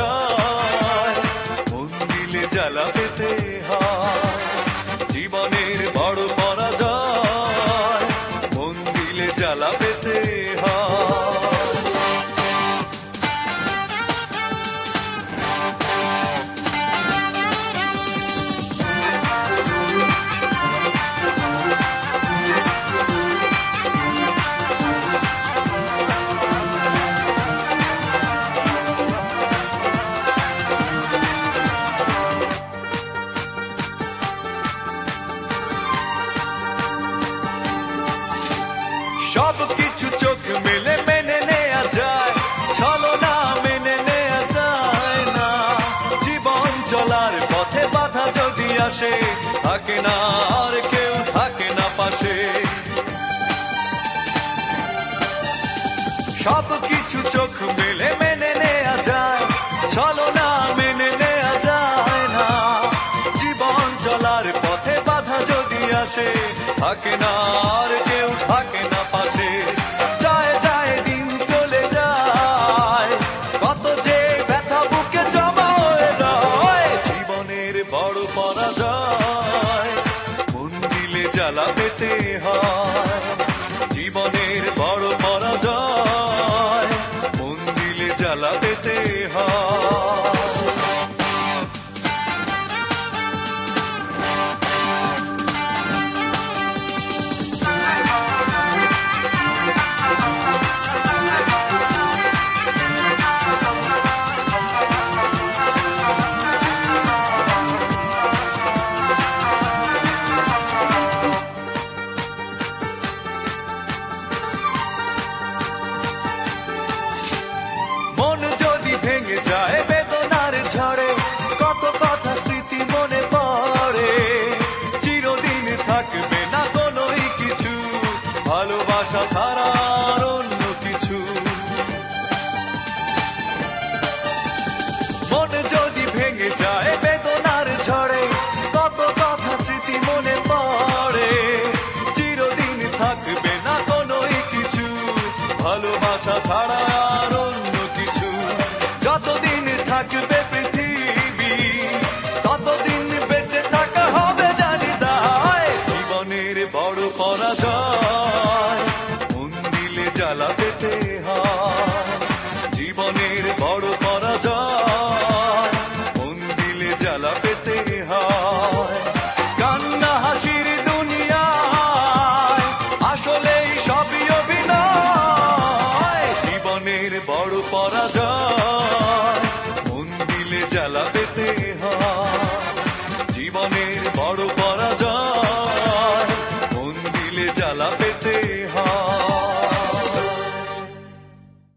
যায়, মন দিলে জ্বালা পেতে হয়। জীবনের বড় পরাজয়, মন দিলে জ্বালা পেতে হয়। সব কিছু চোখ মেলে মেনে নেয়া যায়, ছলনা মেনে নেয়া যায় না। জীবন চলার পথে বাধা যদি আসে, থাকে না আর কেউ, থাকে না পাশে। সব কিছু চোখ মেলে মেনে নেয়া যায়, ছলনা মেনে নেয়া যায় না। জীবন চলার পথে বাধা যদি আসে, থাকে না আর কেউ, থাকে না পাশে। যায় যায় দিন চলে যায়, কত যে ব্যথা বুকে জমা হয়ে রয়। জীবনের বড় পরাজয়, মন দিলে জ্বালা পেতে হয়। জীবনের বড় পরাজয়, মন দিলে জ্বালা পেতে হয়। মন যদি ভেঙে যায় বেদনার ঝড়ে, কত কথা স্মৃতি মনে পড়ে। চিরদিন থাকবে না কোনোই কিছু, ভালোবাসা ছাড়া আর অন্য কিছু। মন যদি ভেঙে যায় বেদনার ঝড়ে, কত কথা স্মৃতি মনে পড়ে। চিরদিন থাকবে না কোনোই কিছু, ভালোবাসা ছাড়া আর অন্য কিছু। যতদিন থাকবে পৃথিবী, ততদিন বেঁচে থাকা হবে জানি দায়। জীবনের বড় পরাজয়, মন দিলে জ্বালা পেতে হয়। জীবনের বড় পরাজয়, মন দিলে জ্বালা পেতে হয়। কান্না হাসির দুনিয়ায় আসলেই সবই অভিনয়। জীবনের বড় পরাজয়, মন দিলে জ্বালা পেতে